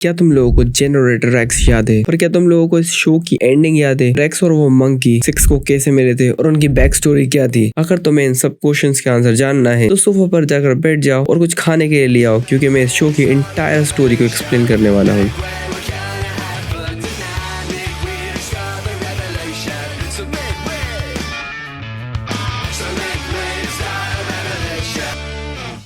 क्या तुम लोगों को जनरेटर रेक्स याद है? और क्या तुम लोगों को इस शो की एंडिंग याद है? रेक्स और वो मंकी सिक्स को कैसे मिले थे और उनकी बैक स्टोरी क्या थी? अगर तुम्हें इन सब क्वेश्चंस के आंसर जानना है तो सोफा पर जाकर बैठ जाओ और कुछ खाने के लिए ले आओ, क्योंकि मैं इस शो की इंटायर स्टोरी को एक्सप्लेन करने वाला हूँ।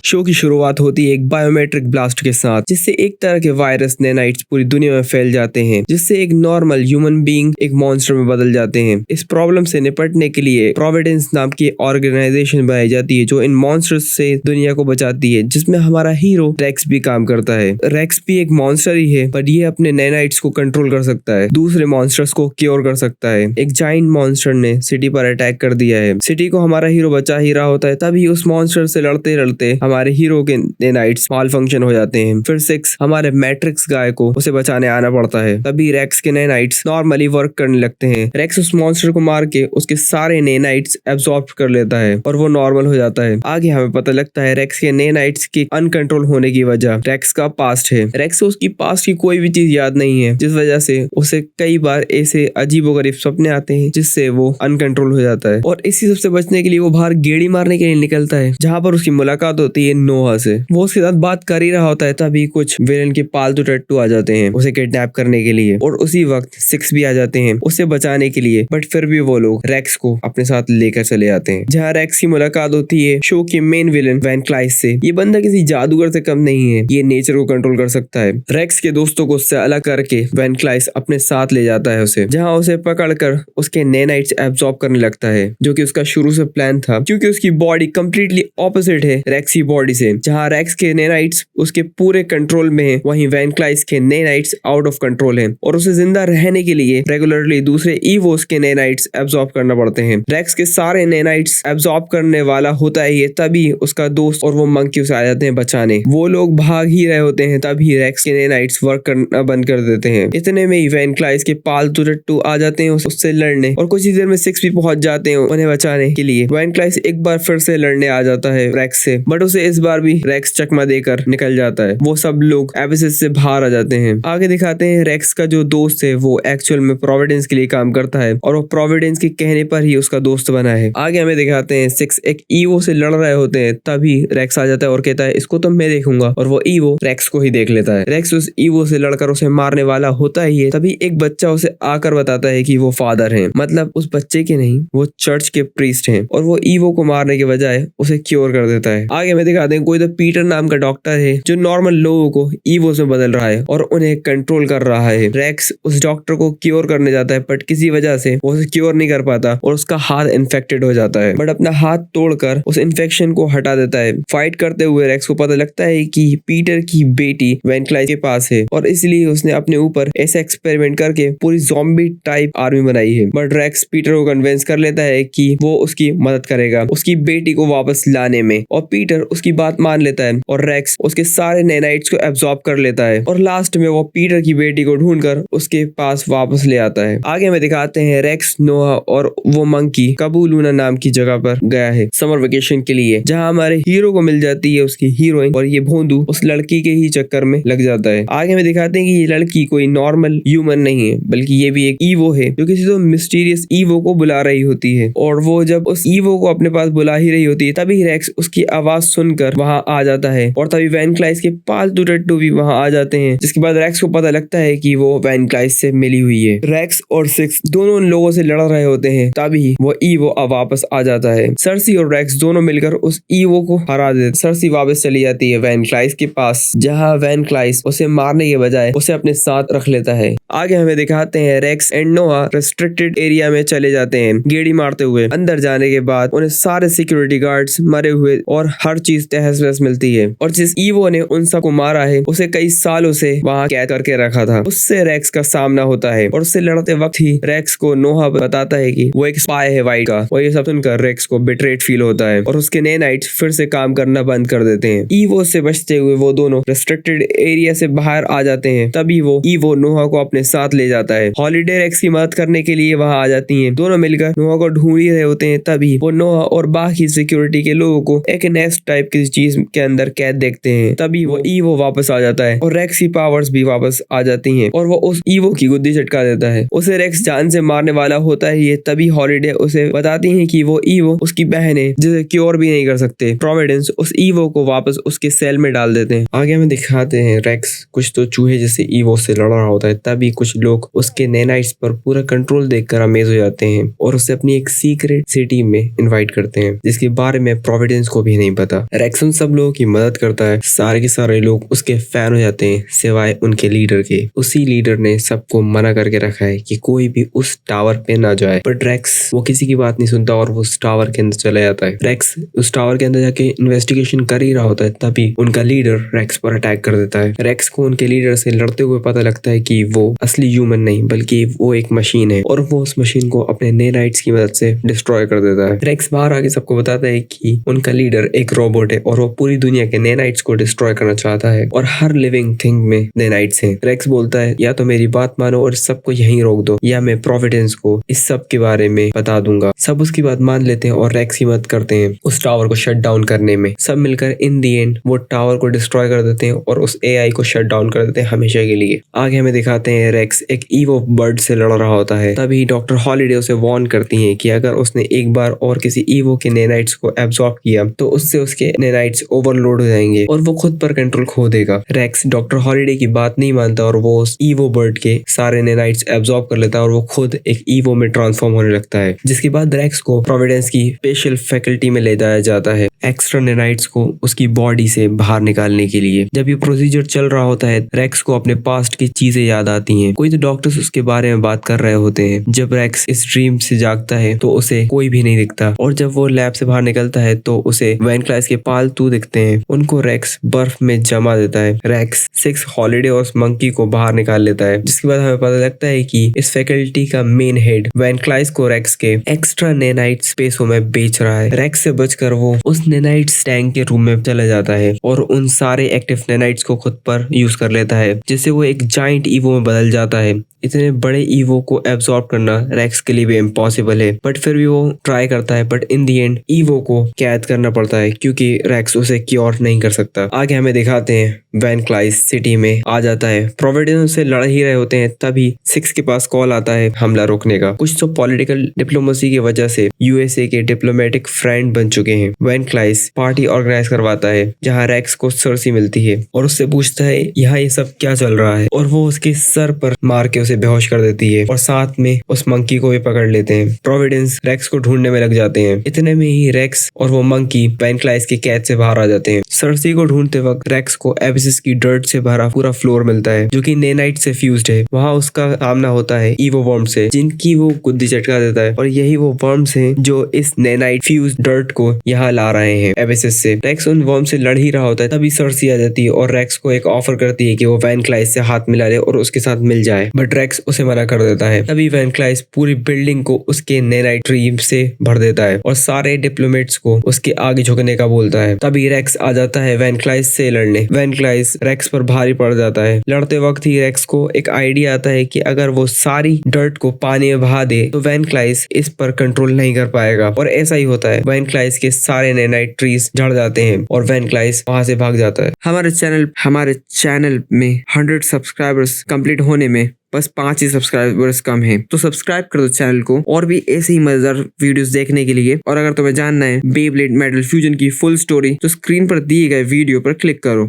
शो की शुरुआत होती है एक बायोमेट्रिक ब्लास्ट के साथ, जिससे एक तरह के वायरस नैनाइट्स पूरी दुनिया में फैल जाते हैं, जिससे एक नॉर्मल ह्यूमन बीइंग एक मॉन्स्टर में बदल जाते हैं। इस प्रॉब्लम से निपटने के लिए प्रोविडेंस नाम की ऑर्गेनाइजेशन बनाई जाती है जो इन मॉन्स्टर्स से दुनिया को बचाती है, जिसमें हमारा हीरो रेक्स भी काम करता है। रेक्स भी एक मॉन्स्टर ही है, पर ये अपने नैनाइट्स को कंट्रोल कर सकता है, दूसरे मॉन्स्टर्स को क्योर कर सकता है। एक जाइंट मॉन्स्टर ने सिटी पर अटैक कर दिया है। सिटी को हमारा हीरो बचा ही रहा होता है, तभी उस मॉन्स्टर से लड़ते लड़ते हमारे हीरो के नैनाइट्स माल फंक्शन हो जाते हैं। फिर सिक्स हमारे मैट्रिक्स गाय को उसे बचाने आना पड़ता है, तभी रेक्स के नैनाइट्स नॉर्मली वर्क करने लगते हैं। रेक्स उस मॉन्स्टर को मार के उसके सारे नैनाइट्स एब्जॉर्ब कर लेता है और वो नॉर्मल हो जाता है। आगे हमें पता लगता है रेक्स के नैनाइट्स के अनकंट्रोल होने की वजह रेक्स का पास्ट है। रेक्स को उसकी पास्ट की कोई भी चीज याद नहीं है, जिस वजह से उसे कई बार ऐसे अजीबोगरीब सपने आते हैं जिससे वो अनकंट्रोल हो जाता है। और इसी सबसे बचने के लिए वो बाहर गेड़ी मारने के लिए निकलता है, जहाँ पर उसकी मुलाकात होती है नोहा से। वो उसके साथ बात कर ही रहा होता है, तभी कुछ विलेन के पालतू टट्टू आ जाते हैं उसे किडनैप करने के लिए, और उसी वक्त सिक्स भी आ जाते हैं उसे बचाने के लिए। बट फिर भी वो लोग रेक्स को अपने साथ लेकर चले जाते हैं, जहाँ रेक्स की मुलाकात होती है शो के मेन विलेन वैन क्लाइस से। ये बंदा किसी जादूगर से कम नहीं है, ये नेचर को कंट्रोल कर सकता है। रेक्स के दोस्तों को उससे अलग करके वैन क्लाइस अपने साथ ले जाता है उसे, जहाँ उसे पकड़कर उसके नैनाइट्स एब्जॉर्ब करने लगता है, जो कि उसका शुरू से प्लान था, क्योंकि उसकी बॉडी कंप्लीटली ऑपोजिट है रेक्स की बॉडी से। जहाँ रेक्स के नैनाइट्स उसके पूरे कंट्रोल में हैं, वहीं वैन क्लाइस के नैनाइट्स आउट ऑफ कंट्रोल हैं, और उसे जिंदा रहने के लिए रेगुलरली दूसरे ईवोस के नैनाइट्स एब्जॉर्ब करना पड़ते हैं। रेक्स के सारे नैनाइट्स एब्जॉर्ब करने वाला होता है ये, तभी उसका दोस्त और वो मंकी उसे आ जाते हैं बचाने। वो लोग भाग ही रहे होते हैं, तभी रेक्स के नैनाइट्स वर्क करना बंद कर देते हैं। इतने में ही वैन क्लाइस के पालतू टट्टू आ जाते हैं उससे लड़ने, और कुछ ही देर में सिक्स भी पहुंच जाते हैं उन्हें बचाने के लिए। वैन क्लाइस एक बार फिर से लड़ने आ जाता है रेक्स से, बट उसे इस बार भी रेक्स चकमा देकर निकल जाता है। वो सब लोग एबिसिस से बाहर आ जाते हैं। आगे दिखाते हैं रेक्स का जो दोस्त है वो एक्चुअल में प्रोविडेंस के लिए काम करता है, और वो प्रोविडेंस के कहने पर ही उसका दोस्त बना है। आगे हमें दिखाते हैं सिक्स एक ईवो से लड़ रहे होते हैं, तभी रेक्स आ जाता है और कहता है इसको तो मैं देखूंगा, और वो ईवो रेक्स को ही देख लेता है। रेक्स उस ईवो से लड़कर उसे मारने वाला होता ही है, तभी एक बच्चा उसे आकर बताता है कि वो फादर है, मतलब उस बच्चे के नहीं, वो चर्च के प्रीस्ट हैं, और वो ईवो को मारने के बजाय उसे क्योर कर देता है। आगे हमें दिखाते हैं कोई तो पीटर नाम का डॉक्टर है जो नॉर्मल लोगों को ईवोस में बदल रहा है और उन्हें कंट्रोल कर रहा है। रेक्स उस डॉक्टर को क्योर करने जाता है, बट किसी वजह से वो उसे क्योर नहीं कर पाता और उसका हाथ इन्फेक्टेड हो जाता है, बट अपना हाथ तोड़कर उस इन्फेक्शन को हटा देता है। फाइट करते हुए रेक्स को पता लगता है कि पीटर की बेटी वैन क्लाइस के पास है, और इसलिए उसने अपने ऊपर ऐसा एक्सपेरिमेंट करके पूरी ज़ॉम्बी टाइप आर्मी बनाई है। बट रेक्स पीटर को कन्विंस कर लेता है कि वो उसकी मदद करेगा उसकी बेटी को वापस लाने में, और पीटर उसकी बात मान लेता है और रेक्स उसके सारे नैनाइट्स को एब्जॉर्ब कर लेता है, और लास्ट में वो पीटर की बेटी को ढूंढकर उसके पास वापस ले आता है। आगे में दिखाते हैं रेक्स, नोहा और वो मंकी कबू लूना नाम की जगह पर गया है समर वेकेशन के लिए, जहां हमारे हीरो को मिल जाती है उसकी हीरोइन, और ये भोंदू उस लड़की के ही चक्कर में लग जाता है। आगे में दिखाते हैं कि ये लड़की कोई नॉर्मल ह्यूमन नहीं है, बल्कि ये भी एक ईवो है जो किसी तो मिस्टीरियस ईवो को बुला रही होती है, और वो जब उस ईवो को अपने पास बुला ही रही होती है, तभी रेक्स उसकी आवाज सुनकर वहां आ जाता है, और तभी वैन क्लाइस के पालतू टट्टू भी वहां आ जाते हैं, जिसके बाद रेक्स को पता लगता है कि वो वैन क्लाइस से मिली हुई है। रेक्स और सिक्स दोनों उन लोगों से लड़ रहे होते हैं, तभी वो ईवो वापस आ जाता है। सर्सी और रेक्स दोनों मिलकर उस ईवो को हरा देते। सर्सी वापस चली जाती है वैन क्लाइस के पास, जहां वैन क्लाइस उसे मारने के बजाय उसे अपने साथ रख लेता है। आगे हमें दिखाते हैं Rex and Noah restricted area में चले जाते हैं गेड़ी मारते हुए। अंदर जाने के बाद उन्हें सारे सिक्योरिटी गार्ड्स मरे हुए और हर चीज तहस नहस मिलती है, और जिस ईवो ने उन सबको मारा है उसे कई सालों से वहां कैद करके रखा था। उससे रेक्स का सामना होता है, और उससे लड़ते वक्त ही रेक्स को नोहा बताता है कि वो एक स्पाई है वाइट का, और ये सब सुनकर रेक्स को बिट्रेड फील होता है, और उसके नैनाइट्स फिर से काम करना बंद कर देते हैं। ईवो से बचते हुए वो दोनों रेस्ट्रिक्टेड एरिया से बाहर आ जाते हैं, तभी वो ईवो नोहा को अपने साथ ले जाता है। हॉलिडे रेक्स की मदद करने के लिए वहाँ आ जाती है। दोनों मिलकर नोआ को ढूंढ ही रहे होते हैं, तभी वो नोआ और बाकी सिक्योरिटी के लोगों को एक नेस्ट टाइप की चीज के अंदर कैद देखते हैं। तभी वो ईवो वापस आ जाता है और रेक्स की पावर्स भी वापस आ जाती हैं और वो उस ईवो की गुद्दी चटका देता है। उसे रेक्स जान से मारने वाला होता है ये, तभी हॉलिडे उसे बताती है कि वो ईवो उसकी बहन है जिसे क्योर भी नहीं कर सकते। प्रोविडेंस उस ईवो को वापस उसके सेल में डाल देते हैं। आगे हमें दिखाते हैं रेक्स कुछ तो चूहे जैसे ईवो से लड़ रहा होता है, तभी कुछ लोग उसके नैनाइट्स पर पूरा कंट्रोल देखकर अमेज हो जाते हैं और उसे अपनी एक सीक्रेट सिटी में इनवाइट करते हैं जिसके बारे में प्रोविडेंस को भी नहीं पता। रेक्स उन सब लोगों की मदद करता है। सारे के सारे लोग उसके फैन हो जाते हैं सिवाय उनके लीडर के। उसी लीडर ने सबको मना करके रखा है कि कोई भी उस टावर पे ना जाए, बट रेक्स वो किसी की बात नहीं सुनता और वो उस टावर के अंदर चला जाता है। रेक्स उस टावर के अंदर जाके इन्वेस्टिगेशन कर ही रहा होता है, तभी उनका लीडर रेक्स पर अटैक कर देता है। रेक्स को उनके लीडर से लड़ते हुए पता लगता है कि वो असली ह्यूमन नहीं बल्कि वो एक मशीन है और वो उस मशीन को अपने नैनाइट्स की मदद से डिस्ट्रॉय कर देता है। रेक्स बाहर आके सबको बताता है कि उनका लीडर एक रोबोट है और वो पूरी दुनिया के नैनाइट्स को डिस्ट्रॉय करना चाहता है और हर लिविंग थिंग में नैनाइट्स हैं। रेक्स बोलता है या तो मेरी बात मानो और सबको यहीं रोक दो या मैं प्रोविडेंस को इस सब के बारे में बता दूंगा। सब उसकी बात मान लेते हैं और रेक्स की मदद करते हैं उस टावर को शट डाउन करने में। सब मिलकर इन दी एंड वो टावर को डिस्ट्रॉय कर देते हैं और उस एआई को शट डाउन कर देते हैं हमेशा के लिए। आगे हमें दिखाते हैं रेक्स एक ईवो बर्ड से लड़ रहा होता है, तभी डॉक्टर हॉलिडे उसे वार्न करती है कि अगर उसने एक बार और किसी ईवो के नैनाइट्स को एब्जॉर्ब किया तो उससे उसके नैनाइट्स ओवरलोड हो जाएंगे और वो खुद पर कंट्रोल खो देगा। रेक्स डॉक्टर हॉलिडे की बात नहीं मानता और वो उस ईवो बर्ड के सारे नैनाइट्स एब्जॉर्ब कर लेता है और वो खुद एक ईवो में ट्रांसफॉर्म होने लगता है। जिसके बाद रेक्स को प्रोविडेंस की स्पेशल फैकल्टी में ले जाया जाता है एक्स्ट्रा नैनाइट्स को उसकी बॉडी से बाहर निकालने के लिए। जब ये प्रोसीजर चल रहा होता है रेक्स को अपने पास्ट की चीजें याद आती हैं। कोई तो डॉक्टर्स उसके बारे में बात कर रहे होते हैं। जब रेक्स इस ड्रीम से जागता है तो उसे कोई भी नहीं दिखता और जब वो लैब से बाहर निकलता है तो उसे वैन क्लाइस के पालतू दिखते हैं। उनको रेक्स बर्फ में जमा देता है। रेक्स 6 हॉलिडे और मंकी को बाहर निकाल लेता है, जिसके बाद हमें पता लगता है कि इस फैकल्टी का मेन हेड वैन क्लाइस को रेक्स के एक्स्ट्रा नैनाइट स्पेसों में बेच रहा है। रेक्स से बचकर वो उस नैनाइट्स टैंक के रूम में चला जाता है और उन सारे एक्टिव नैनाइट्स को खुद पर यूज कर लेता है, जिससे वो एक जाइंट ईवो में बदल जाता है। इतने बड़े ईवो को एब्सॉर्ब करना रेक्स के लिए भी इम्पॉसिबल है, बट फिर भी वो ट्राई करता है। But in the and evo को कैद करना पड़ता है क्योंकि रेक्स उसे क्योर नहीं कर सकता। आगे हमें दिखाते हैं वैन क्लाइस सिटी में आ जाता है। प्रोविडेंस से लड़ ही रहे होते हैं, तभी 6 के पास कॉल आता है हमला रोकने का। कुछ तो पॉलिटिकल डिप्लोमेसी की वजह से यूएसए के डिप्लोमेटिक फ्रेंड बन चुके हैं। वैन क्लाइस पार्टी ऑर्गेनाइज करवाता है जहाँ रेक्स को सर्सी मिलती है और उससे पूछता है यहाँ ये सब क्या चल रहा है, और वो उसके सर पर मार के उसे बेहोश कर देती है और साथ में उस मंकी को भी पकड़ लेते हैं। प्रोविडेंस रेक्स को ढूंढने में लग जाते हैं। इतने में ही रेक्स और वो मंकी वैन क्लाइस की कैद से बाहर आ जाते हैं। सर्सी को ढूंढते वक्त रेक्स को एबिसिस की डर्ट से भरा पूरा फ्लोर मिलता है जो कि नैनाइट से फ्यूज्ड है। वहाँ उसका सामना होता है ईवो वर्म से, जिनकी वो गुद्दी चटका देता है और यही वो वर्म्स हैं जो इस नैनाइट फ्यूज्ड डर्ट को यहाँ ला रहे हैं एबिसिस से। रेक्स उन वर्म से लड़ ही रहा होता है, तभी सर्सी आ जाती है और रेक्स को एक ऑफर करती है कि वो वैन क्लाइस से हाथ मिला ले और उसके साथ मिल जाए, बट रेक्स उसे मना कर देता है। तभी वैन क्लाइस पूरी बिल्डिंग को उसके नैनाइट ड्रीम से भर देता है और सारे डिप्लोमेट्स को उसके आगे झुकने का बोलता है। तभी रेक्स आ जाता है वैन क्लाइस से लड़ने। वैन क्लाइस रेक्स पर भारी पड़ जाता है। लड़ते वक्त ही रेक्स को एक आइडिया आता है कि अगर वो सारी डर्ट को पानी में बहा दे तो वैन क्लाइस इस पर कंट्रोल नहीं कर पाएगा, और ऐसा ही होता है। वैन क्लाइस के सारे नैनाइट ट्रीज झड़ जाते हैं और वैन क्लाइस वहां से भाग जाता है। हमारे चैनल में 100 सब्सक्राइबर्स कंप्लीट होने में बस 5 ही सब्सक्राइबर्स कम हैं, तो सब्सक्राइब कर दो चैनल को और भी ऐसे ही मजेदार वीडियोस देखने के लिए। और अगर तुम्हें जानना है बेब्लेड मेटल फ्यूजन की फुल स्टोरी तो स्क्रीन पर दिए गए वीडियो पर क्लिक करो।